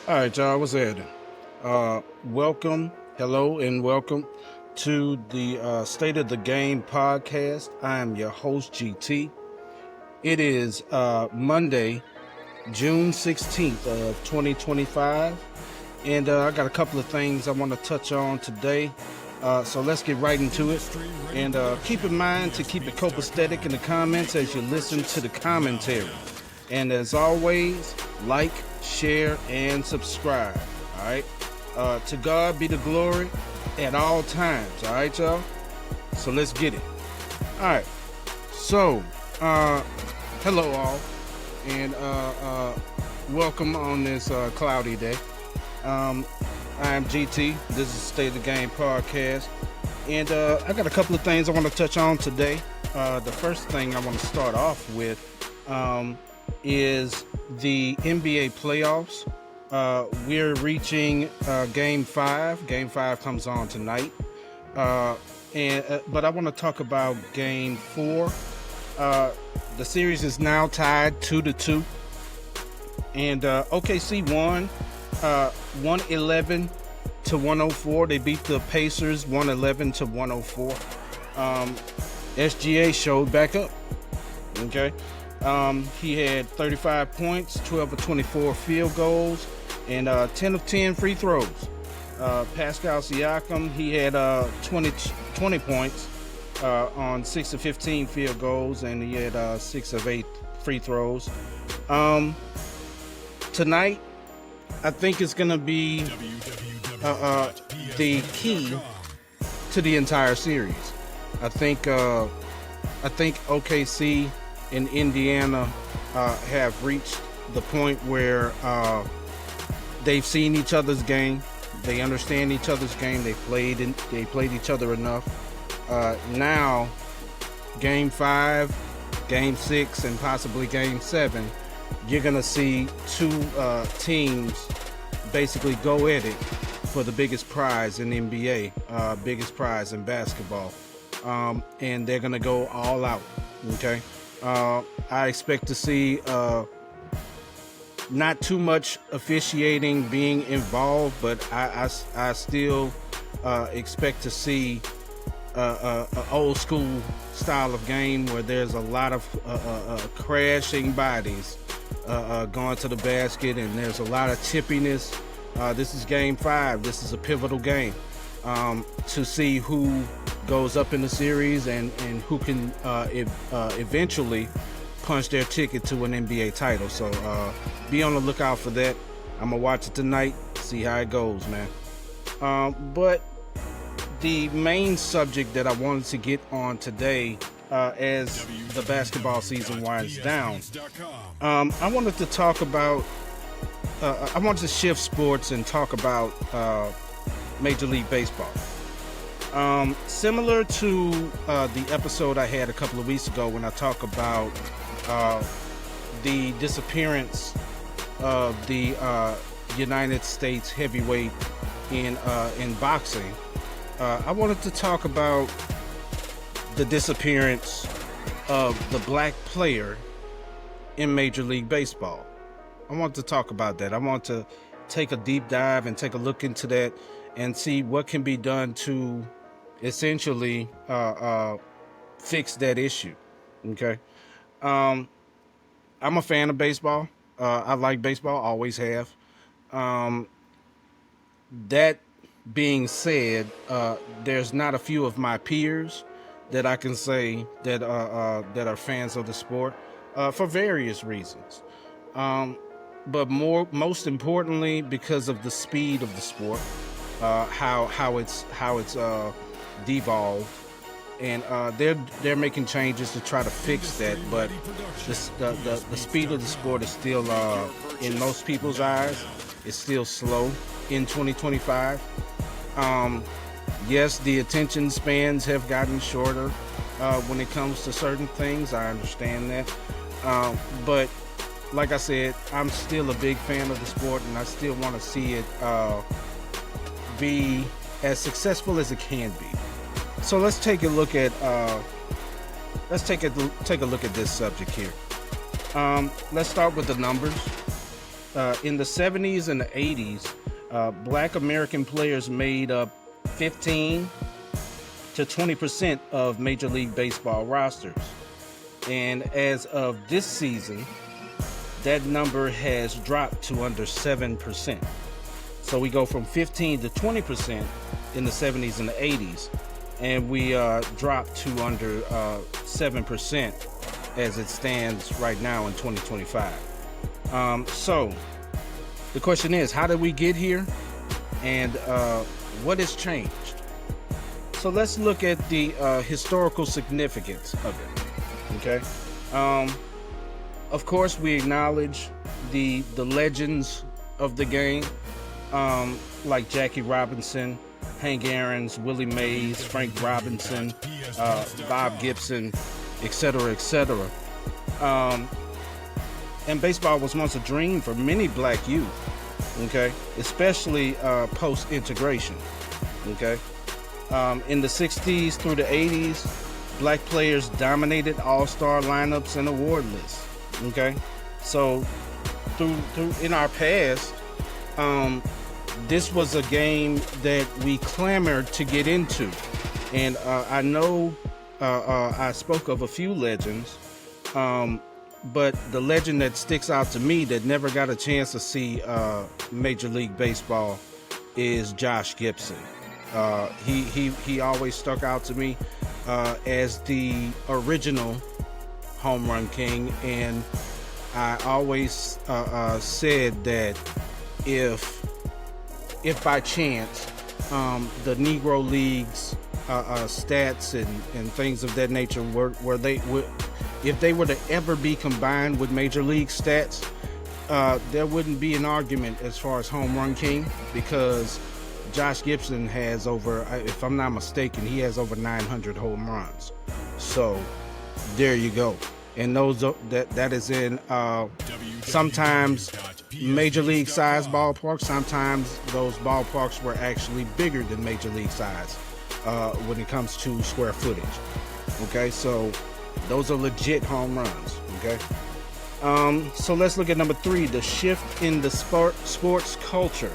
All right, y'all, what's happening? Welcome, hello, and welcome to the State of the Game podcast. I am your host, GT. It is Monday, June 16th of 2025, and I got a couple of things I want to touch on today. So let's get right into it. And keep in mind to keep it copacetic in the comments as you listen to the commentary. And as always, like, share, and subscribe. All right. To God be the glory at all times. All right, y'all. So let's get it. All right. So, hello all, and welcome on this cloudy day. I am GT. This is State of the Game podcast, and I got a couple of things I want to touch on today. The first thing I want to start off with is the NBA playoffs. We're reaching Game 5. Game 5 comes on tonight. But I want to talk about Game 4. The series is now tied 2-2. And OKC won 111-104. They beat the Pacers 111-104. SGA showed back up. Okay. He had 35 points, 12 of 24 field goals, and 10 of 10 free throws. Pascal Siakam, he had 20 points on 6 of 15 field goals, and he had 6 of 8 free throws. Tonight, I think it's going to be the key to the entire series. I think OKC in Indiana have reached the point where they've seen each other's game, they understand each other's game, they played each other enough. Now, Game 5, Game 6, and possibly Game 7, you're gonna see two teams basically go at it for the biggest prize in the NBA, biggest prize in basketball, and they're gonna go all out. Okay. I expect to see not too much officiating being involved, but I still expect to see an old school style of game where there's a lot of crashing bodies going to the basket, and there's a lot of tippiness. This is Game 5. This is a pivotal game to see who goes up in the series and who can eventually punch their ticket to an NBA title. So be on the lookout for that. I'm going to watch it tonight, see how it goes, man. But the main subject that I wanted to get on today as the basketball season winds down, I wanted to talk about, I wanted to shift sports and talk about Major League Baseball. Similar to the episode I had a couple of weeks ago when I talked about the disappearance of the United States heavyweight in boxing, I wanted to talk about the disappearance of the black player in Major League Baseball. I want to talk about that. I want to take a deep dive and take a look into that and see what can be done to essentially fix that issue. Okay. I'm a fan of baseball. I like baseball, always have. That being said, there's not a few of my peers that I can say that are fans of the sport for various reasons. But most importantly, because of the speed of the sport, how it's devolved, and they're making changes to try to fix that. But the speed of the sport is still, in most people's eyes, is still slow in 2025. Yes, the attention spans have gotten shorter when it comes to certain things. I understand that, but like I said, I'm still a big fan of the sport, and I still want to see it be as successful as it can be. So let's take a look at take a look at this subject here. Let's start with the numbers. in the 70s and the 80s, Black American players made up 15 to 20% of Major League Baseball rosters. And as of this season, that number has dropped to under 7%. So we go from 15 to 20% in the 70s and the 80s, and we dropped to under 7% as it stands right now in 2025. So the question is, how did we get here, and what has changed? So let's look at the historical significance of it. Okay. Of course, we acknowledge the legends of the game, like Jackie Robinson, Hank Aaron's, Willie Mays, Frank Robinson, Bob Gibson, etc., etc. And baseball was once a dream for many black youth, okay, especially post-integration, okay. In the 60s through the 80s, black players dominated all-star lineups and award lists, okay. So through in our past, this was a game that we clamored to get into. And I know I spoke of a few legends, but the legend that sticks out to me that never got a chance to see Major League Baseball is Josh Gibson. He always stuck out to me as the original home run king, and I always said that if by chance the Negro Leagues stats and things of that nature if they were to ever be combined with Major League stats, there wouldn't be an argument as far as home run king, because Josh Gibson has over, if I'm not mistaken, he has over 900 home runs. So there you go. And those that is in sometimes Major League size ballparks. Sometimes those ballparks were actually bigger than Major League size when it comes to square footage. Okay, so those are legit home runs. Okay, so let's look at number 3, the shift in the sports culture.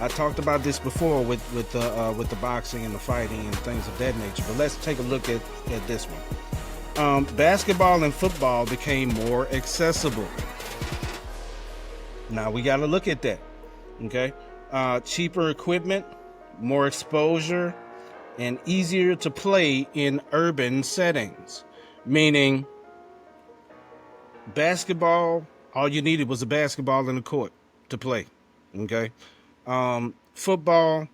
I talked about this before with the boxing and the fighting and things of that nature, but let's take a look at this one. Basketball and football became more accessible. Now we got to look at that. Okay, cheaper equipment, more exposure, and easier to play in urban settings. Meaning, basketball, all you needed was a basketball in the court to play. Okay. Football,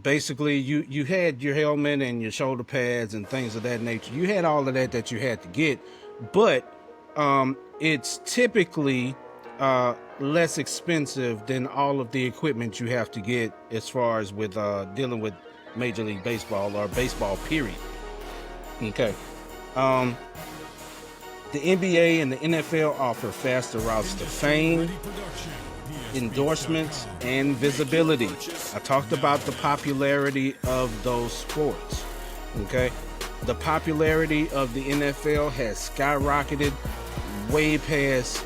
basically you had your helmet and your shoulder pads and things of that nature. You had all of that you had to get, but it's typically less expensive than all of the equipment you have to get as far as with dealing with Major League Baseball or baseball period. Okay. The NBA and the NFL offer faster routes to fame, endorsements, and visibility. I talked about the popularity of those sports. Okay, the popularity of the NFL has skyrocketed way past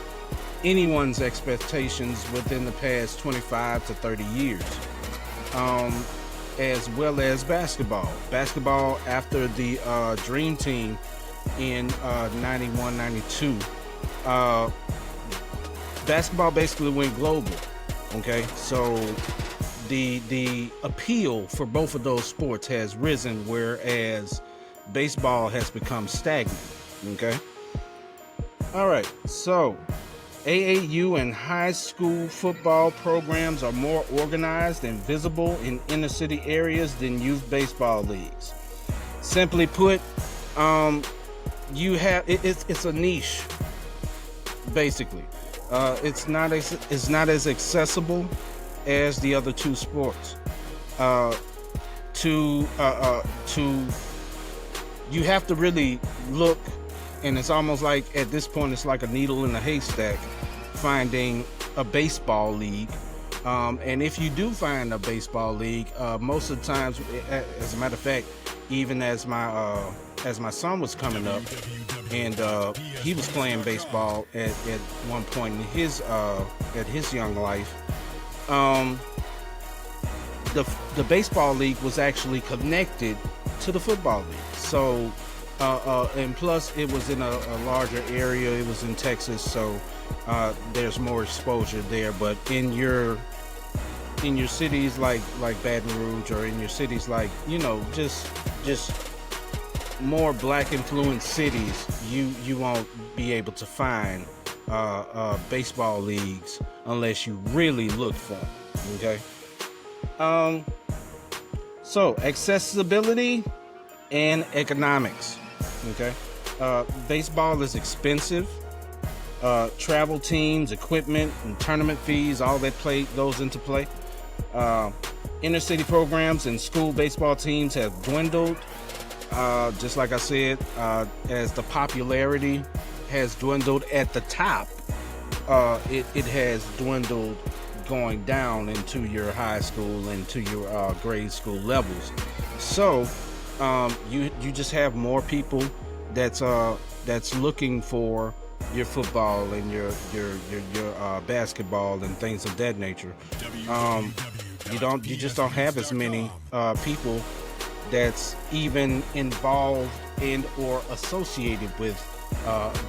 anyone's expectations within the past 25 to 30 years, as well as basketball. Basketball, after the Dream Team in 91, 92, basketball basically went global. Okay, so the appeal for both of those sports has risen, whereas baseball has become stagnant. Okay, all right, so AAU and high school football programs are more organized and visible in inner city areas than youth baseball leagues. Simply put, it's a niche, basically. It's not as accessible as the other two sports. You have to really look, and it's almost like at this point it's like a needle in a haystack finding a baseball league. And if you do find a baseball league, most of the times, as a matter of fact, even as my son was coming up, and he was playing baseball at one point in his young life. The baseball league was actually connected to the football league. So, and plus it was in a larger area. It was in Texas, so there's more exposure there. But in your cities like Baton Rouge, or in your cities like, just more black influenced cities, you won't be able to find baseball leagues unless you really look for them. Okay. So accessibility and economics. Okay. Baseball is expensive. Travel teams, equipment, and tournament fees, all that goes into play. Inner city programs and school baseball teams have dwindled. Just like I said, as the popularity has dwindled at the top, it has dwindled going down into your high school and to your grade school levels. So you just have more people that's looking for your football and your basketball and things of that nature. You just don't have as many people that's even involved in or associated with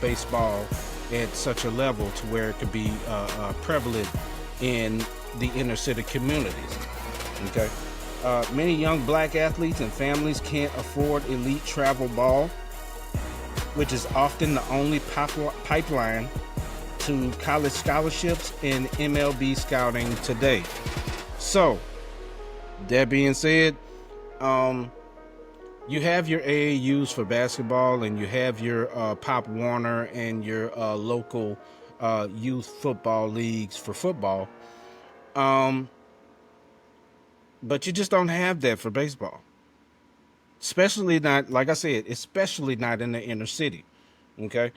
baseball at such a level to where it could be prevalent in the inner city communities. Okay. Many young black athletes and families can't afford elite travel ball, which is often the only pipeline to college scholarships and MLB scouting today. So, that being said, you have your AAUs for basketball, and you have your Pop Warner and your local youth football leagues for football. But you just don't have that for baseball. Especially not, like I said, especially not in the inner city. Okay?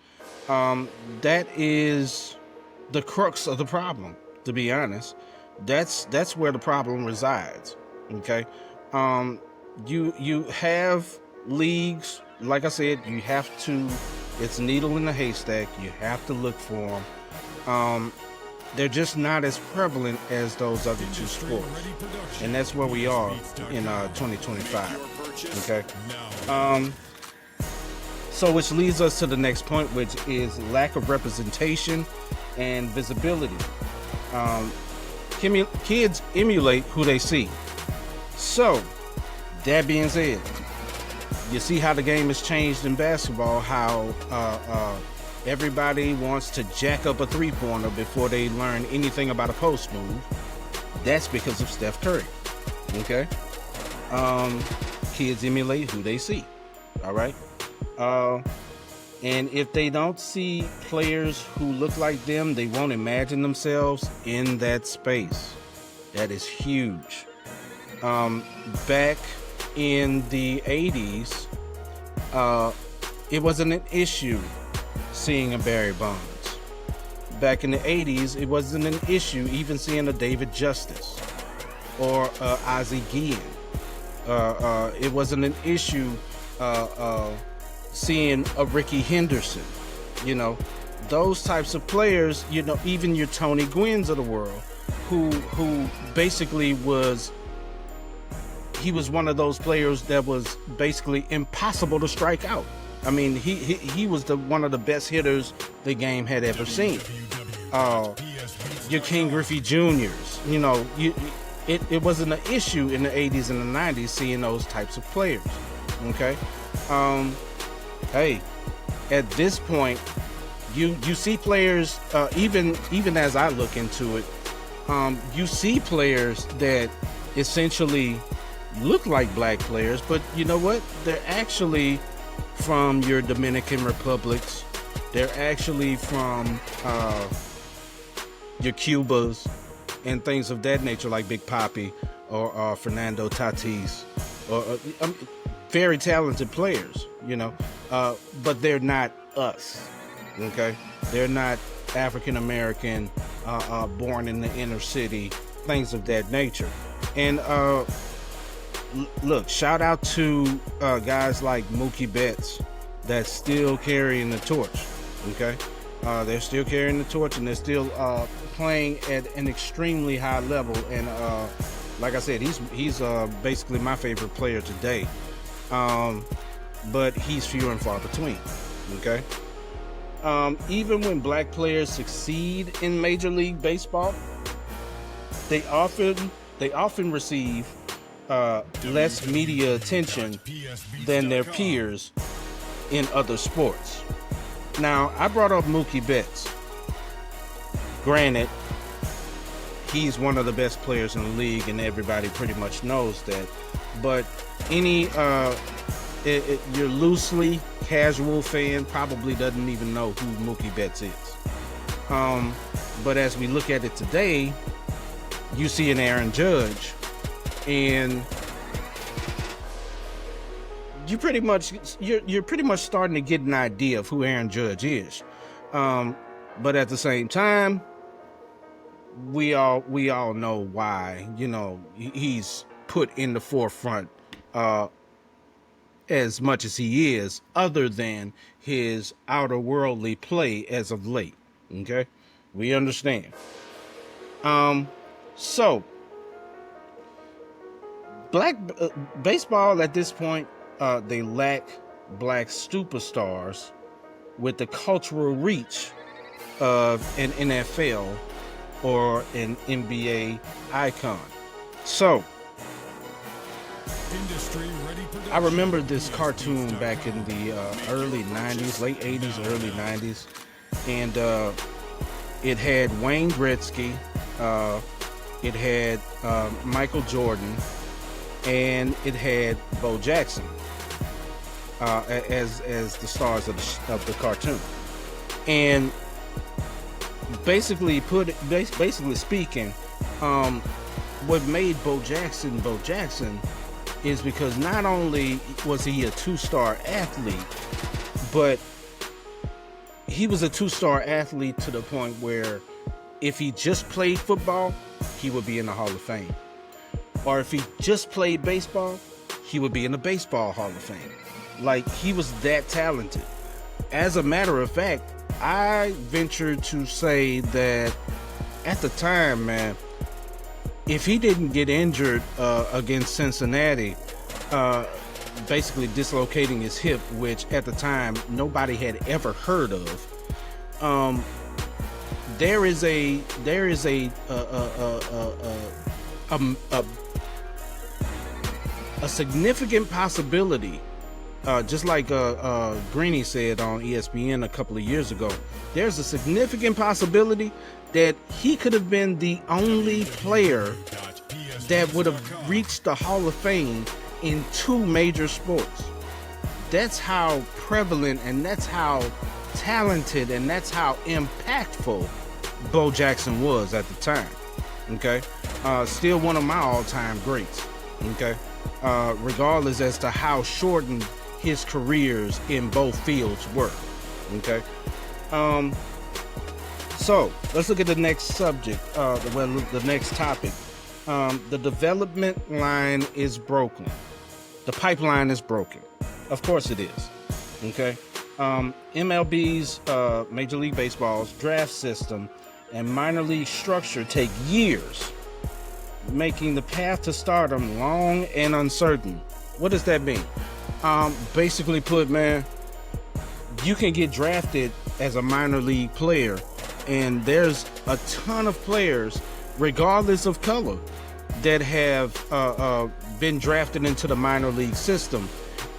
That is the crux of the problem, to be honest. That's where the problem resides. Okay? You have leagues, like I said, it's needle in the haystack. You have to look for them. They're just not as prevalent as those other two sports. And that's where we are in 2025. Okay. So which leads us to the next point, which is lack of representation and visibility. Kids emulate who they see. So, that being said, you see how the game has changed in basketball, how everybody wants to jack up a three-pointer before they learn anything about a post move. That's because of Steph Curry. Okay? Kids emulate who they see. All right? And if they don't see players who look like them, they won't imagine themselves in that space. That is huge. Back in the 80s, it wasn't an issue seeing a Barry Bonds. Back in the 80s, it wasn't an issue even seeing a David Justice or Ozzie Guillen. It wasn't an issue seeing a Ricky Henderson. Those types of players, even your Tony Gwynns of the world, who basically was one of those players that was basically impossible to strike out. I mean, he was one of the best hitters the game had ever seen. Your King Griffey Juniors, it wasn't an issue in the 80s and the 90s seeing those types of players. Okay. Hey, at this point, you see players, even as I look into it, you see players that essentially look like black players, but you know what? They're actually from your Dominican Republics. They're actually from your Cubas and things of that nature, like Big Papi or Fernando Tatis, or very talented players, but they're not us. Okay, they're not African American, born in the inner city, things of that nature. And look, shout out to guys like Mookie Betts that's still carrying the torch. Okay, they're still carrying the torch, and they're still playing at an extremely high level. And like I said, he's basically my favorite player today. But he's few and far between. Okay. Even when black players succeed in Major League Baseball, they often receive less media attention than their peers in other sports. Now, I brought up Mookie Betts. Granted, he's one of the best players in the league, and everybody pretty much knows that. But your loosely casual fan probably doesn't even know who Mookie Betts is. But as we look at it today, you see an Aaron Judge, and you're pretty much starting to get an idea of who Aaron Judge is. But at the same time, we all know why, he's put in the forefront as much as he is, other than his outer worldly play as of late. Okay, we understand. So black baseball at this point, they lack black superstars with the cultural reach of an NFL or an NBA icon. So I remember this cartoon back in the early 90s, late 80s, early 90s, and it had Wayne Gretzky, it had Michael Jordan, and it had Bo Jackson as the stars of the cartoon. And basically speaking, what made Bo Jackson is because not only was he a two-star athlete, but he was a two-star athlete to the point where if he just played football, he would be in the Hall of Fame. Or if he just played baseball, he would be in the Baseball Hall of Fame. Like, he was that talented. As a matter of fact, I venture to say that at the time, man, if he didn't get injured against Cincinnati, basically dislocating his hip, which at the time nobody had ever heard of, there is a significant possibility, just like Greeny said on ESPN a couple of years ago, there's a significant possibility that he could have been the only player that would have reached the Hall of Fame in two major sports. That's how prevalent, and that's how talented, and that's how impactful Bo Jackson was at the time. Okay, still one of my all-time greats. Okay, regardless as to how shortened his careers in both fields were. Okay, so let's look at the next subject. The next topic. The development line is broken. The pipeline is broken. Of course it is. Okay. MLB's Major League Baseball's draft system and minor league structure take years, making the path to stardom long and uncertain. What does that mean? Basically put, man, you can get drafted as a minor league player, and there's a ton of players, regardless of color, that have been drafted into the minor league system,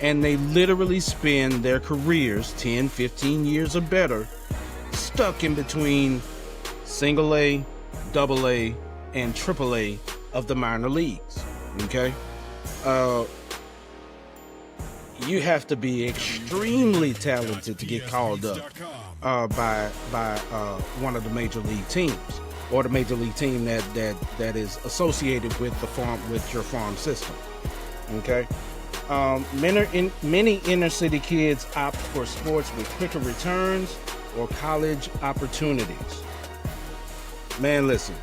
and they literally spend their careers 10, 15 years or better stuck in between single A, double A, and triple A of the minor leagues. Okay, you have to be extremely talented to get called up by one of the major league teams, or the major league team that is associated with your farm system. Okay, many inner city kids opt for sports with quicker returns or college opportunities. Man, listen,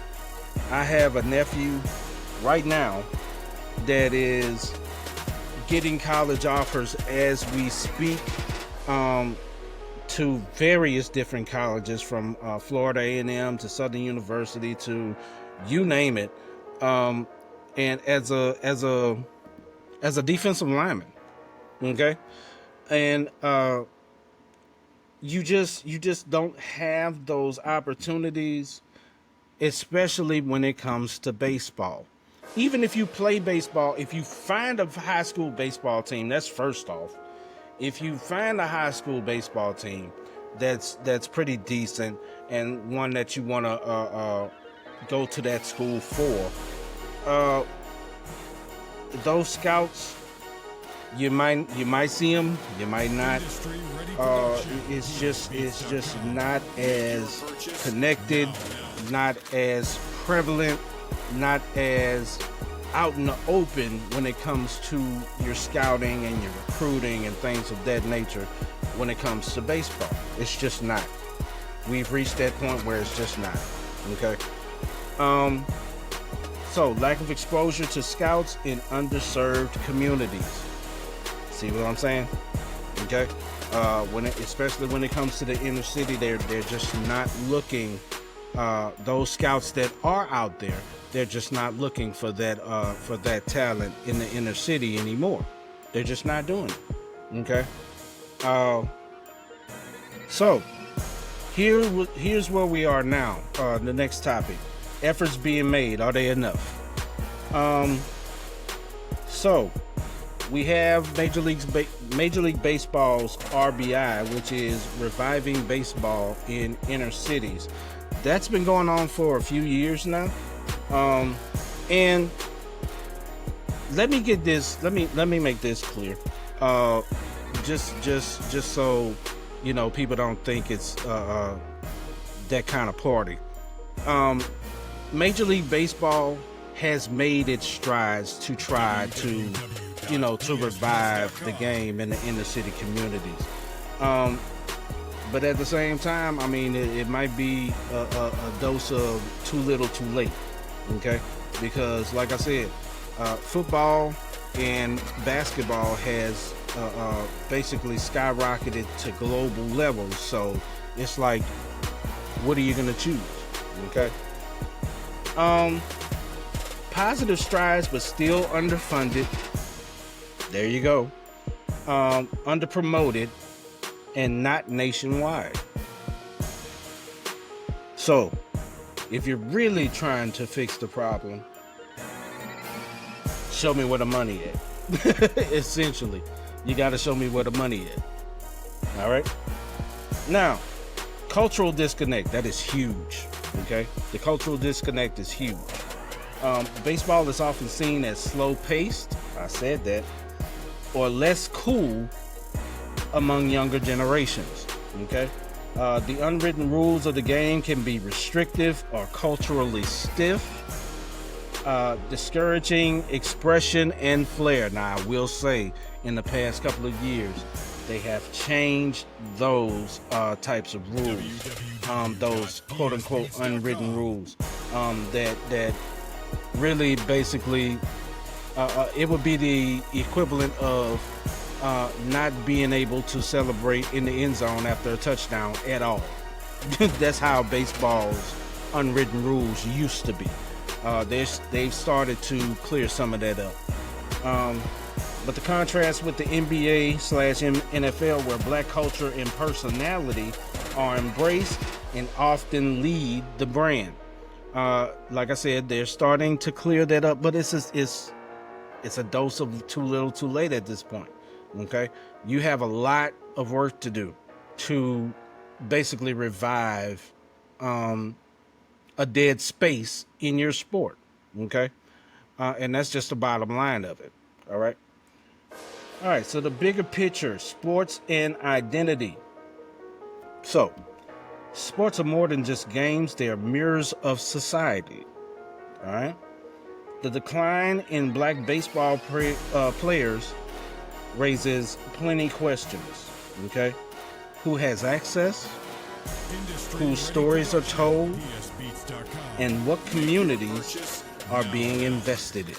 I have a nephew right now that is getting college offers as we speak, to various different colleges, from Florida A&M to Southern University to you name it. And as a defensive lineman, okay, and you just don't have those opportunities, especially when it comes to baseball. Even if you play baseball, if you find a high school baseball team, that's first off. If you find a high school baseball team that's pretty decent and one that you want to go to that school for, those scouts, you might see them, you might not. It's just not as connected, not as prevalent, not as out in the open when it comes to your scouting and your recruiting and things of that nature when it comes to baseball. It's just not. We've reached that point where it's just not. Okay. So lack of exposure to scouts in underserved communities. See what I'm saying? Okay. Especially when it comes to the inner city, they're just not looking. Those scouts that are out there, they're just not looking for that talent in the inner city anymore. They're just not doing it. Okay. So here's where we are now. The next topic: efforts being made. Are they enough? So we have Major League Baseball's RBI, which is reviving baseball in inner cities. That's been going on for a few years now. And let me make this clear. Just so you know, people don't think it's that kind of party. Major League Baseball has made its strides to try to revive the game in the inner city communities. But at the same time, I mean, it might be a dose of too little too late. Okay, because like I said, football and basketball has basically skyrocketed to global levels. So it's like, what are you going to choose? Okay. Positive strides, but still underfunded. There you go. Underpromoted and not nationwide. So if you're really trying to fix the problem, show me where the money at. Essentially, you got to show me where the money is. All right. Now, cultural disconnect, that is huge. Okay. The cultural disconnect is huge. Baseball is often seen as slow paced. I said that. Or less cool among younger generations. Okay. The unwritten rules of the game can be restrictive or culturally stiff, discouraging expression and flair. Now, I will say, in the past couple of years, they have changed those types of rules, those quote-unquote unwritten rules, that really basically, it would be the equivalent of not being able to celebrate in the end zone after a touchdown at all. That's how baseball's unwritten rules used to be. They've started to clear some of that up. But the contrast with the NBA/NFL, where black culture and personality are embraced and often lead the brand. Like I said, they're starting to clear that up, but it's a dose of too little too late at this point. Okay, you have a lot of work to do to basically revive a dead space in your sport. Okay, and that's just the bottom line of it. All right. So the bigger picture: sports and identity. So sports are more than just games; they are mirrors of society. All right. The decline in black baseball players raises plenty questions. Okay, who has access, whose stories are told, and what communities are being invested in.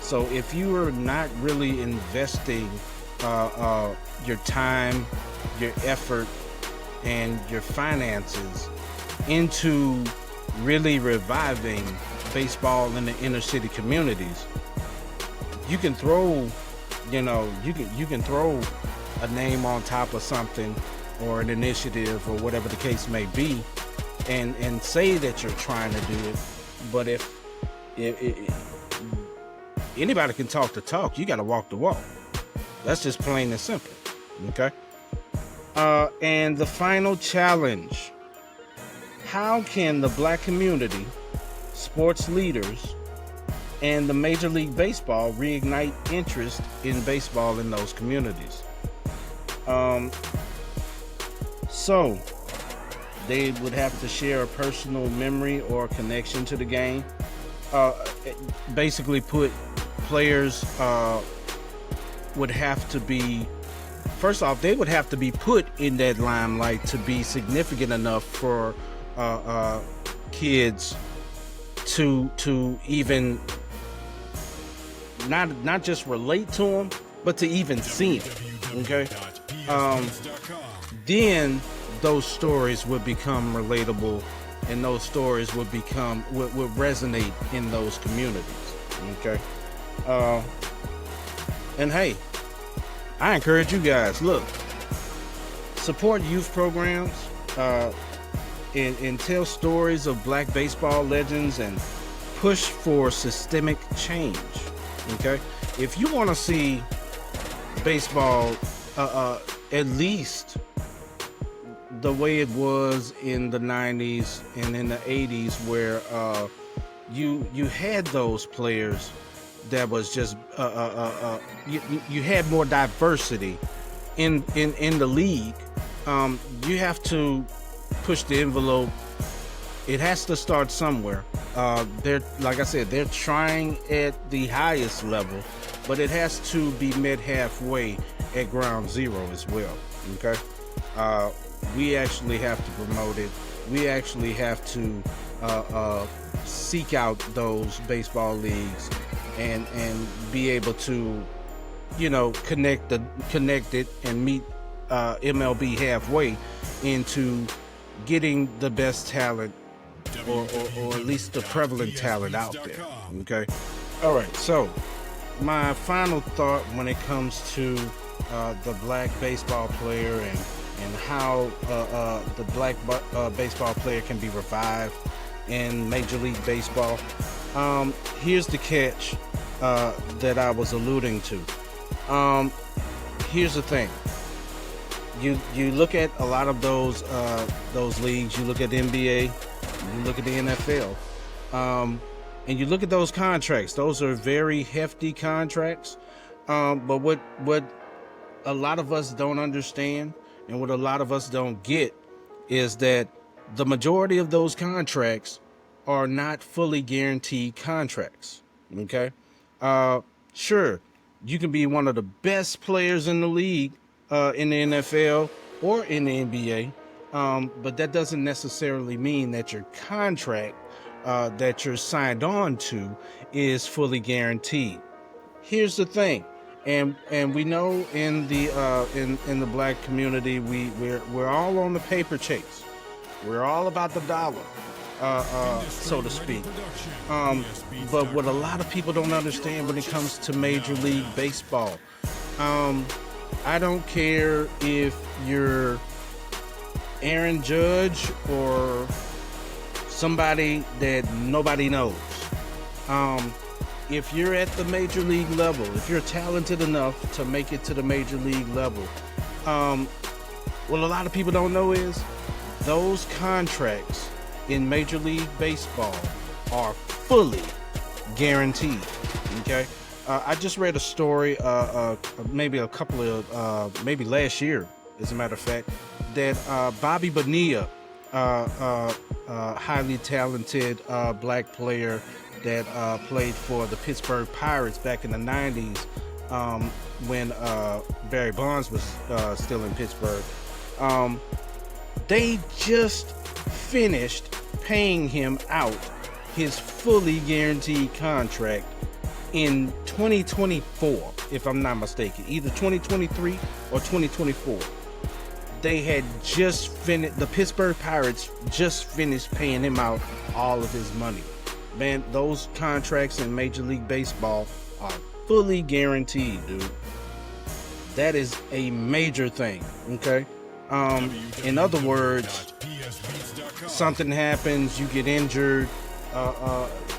So if you are not really investing your time, your effort, and your finances into really reviving baseball in the inner city communities, you can throw, you can throw a name on top of something or an initiative or whatever the case may be, and say that you're trying to do it. But if anybody can talk the talk, you got to walk the walk. That's just plain and simple. Okay. And the final challenge: how can the Black community, sports leaders, and the Major League Baseball reignite interest in baseball in those communities? So they would have to share a personal memory or connection to the game. Basically put players would have to be, first off, they would have to be put in that limelight to be significant enough for kids to even not just relate to them, but to even see them. Okay. Then those stories would become relatable, and those stories would resonate in those communities. Okay. And hey, I encourage you guys, look, support youth programs, and tell stories of Black baseball legends, and push for systemic change. Okay. If you want to see baseball at least the way it was in the 90s and in the 80s, where you had those players that was just you had more diversity in the league, you have to push the envelope. It has to start somewhere. They're, like I said, they're trying at the highest level, but it has to be met halfway at ground zero as well. Okay. We actually have to promote it. We actually have to seek out those baseball leagues and be able to, connect it and meet MLB halfway into getting the best talent, or at least the prevalent talent out there. Okay. All right. So my final thought when it comes to the Black baseball player and how the Black baseball player can be revived in Major League Baseball. Here's the catch that I was alluding to. Here's the thing. You look at a lot of those leagues. You look at the NBA. You look at the NFL. And you look at those contracts. Those are very hefty contracts. But what a lot of us don't understand, and what a lot of us don't get, is that the majority of those contracts are not fully guaranteed contracts. Okay. Sure, you can be one of the best players in the league, in the NFL or in the NBA, but that doesn't necessarily mean that your contract that you're signed on to is fully guaranteed. Here's the thing. And we know in the Black community, we're all on the paper chase. We're all about the dollar, so to speak. But what a lot of people don't understand when it comes to Major League Baseball, I don't care if you're Aaron Judge or somebody that nobody knows. If you're at the Major League level, if you're talented enough to make it to the Major League level, what a lot of people don't know is those contracts in Major League Baseball are fully guaranteed. Okay. I just read a story, maybe a couple of, maybe last year, as a matter of fact, that Bobby Bonilla, highly talented Black player that played for the Pittsburgh Pirates back in the 90s, when Barry Bonds was still in Pittsburgh. They just finished paying him out his fully guaranteed contract in 2024, if I'm not mistaken, either 2023 or 2024, they had just finished, the Pittsburgh Pirates just finished paying him out all of his money. Man, those contracts in Major League Baseball are fully guaranteed, dude. That is a major thing, okay? In other words, something happens, you get injured,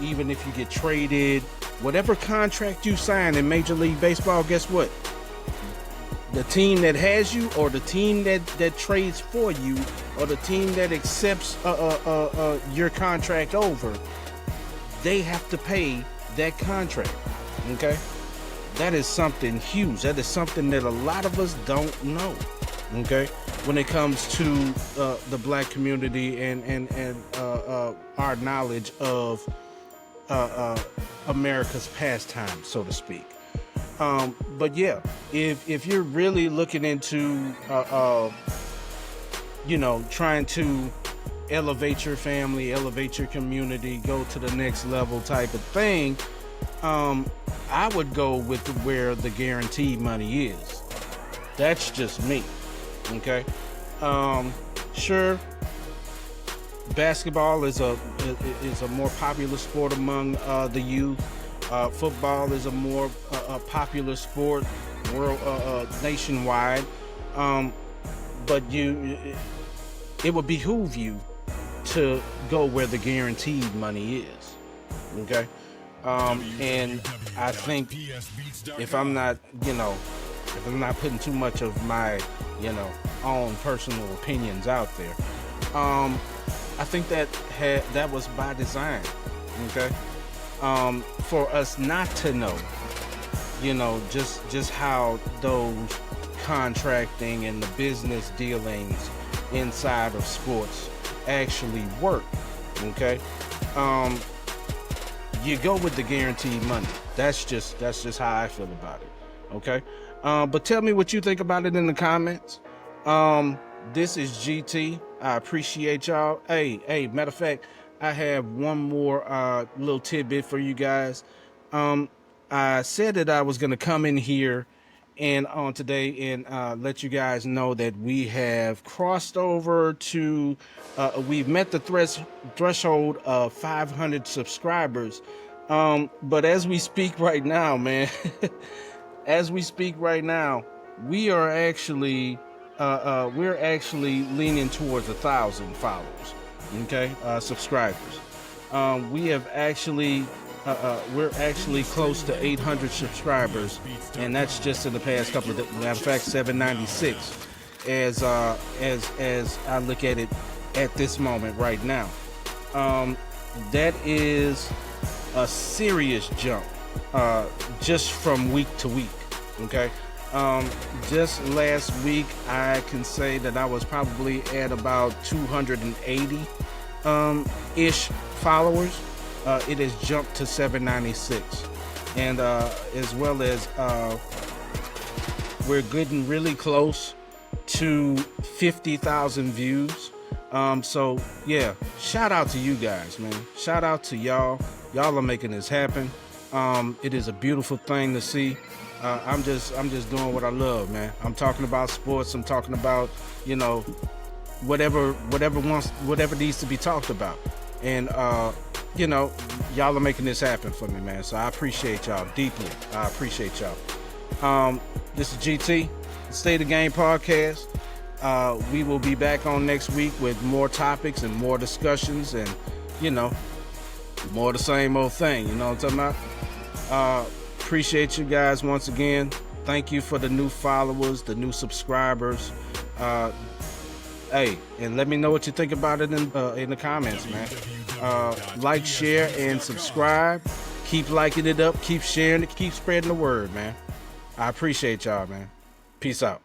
even if you get traded, whatever contract you sign in Major League Baseball, guess what? The team that has you, or the team that trades for you, or the team that accepts your contract over, they have to pay that contract, okay? That is something huge. That is something that a lot of us don't know, okay? When it comes to the black community and our knowledge of America's pastime, so to speak. But yeah, if you're really looking into, trying to elevate your family, elevate your community, go to the next level type of thing, I would go with where the guaranteed money is. That's just me, okay? Sure, basketball is a more popular sport among the youth. Football is a more popular sport nationwide. But it would behoove you to go where the guaranteed money is, okay? And I think if I'm not putting too much of my, own personal opinions out there, I think that was by design, okay? For us not to know, just how those contracting and the business dealings inside of sports actually work, okay? You go with the guaranteed money. That's just how I feel about it, okay? But tell me what you think about it in the comments. This is GT. I appreciate y'all. Hey, matter of fact, I have one more little tidbit for you guys. I said that I was going to come in here and on today and let you guys know that we have crossed over to, we've met the threshold of 500 subscribers. But as we speak right now, man, we are actually leaning towards 1,000 followers. Okay, subscribers. We have actually, we're actually close to 800 subscribers, and that's just in the past couple of days. Matter of fact, 796, as I look at it at this moment right now. That is a serious jump, just from week to week. Okay. Just last week, I can say that I was probably at about 280 ish followers. It has jumped to 796, and as well as we're getting really close to 50,000 views. So yeah, shout out to you guys, man. Shout out to y'all. Y'all are making this happen. It is a beautiful thing to see. I'm just doing what I love, man. I'm talking about sports. I'm talking about, whatever needs to be talked about. And, y'all are making this happen for me, man. So I appreciate y'all deeply. I appreciate y'all. This is GT, State of Game Podcast. We will be back on next week with more topics and more discussions and, more the same old thing. You know what I'm talking about? Appreciate you guys once again. Thank you for the new followers, the new subscribers. Hey, and let me know what you think about it in the comments, man. Like, share, and subscribe. Keep liking it up. Keep sharing it. Keep spreading the word, man. I appreciate y'all, man. Peace out.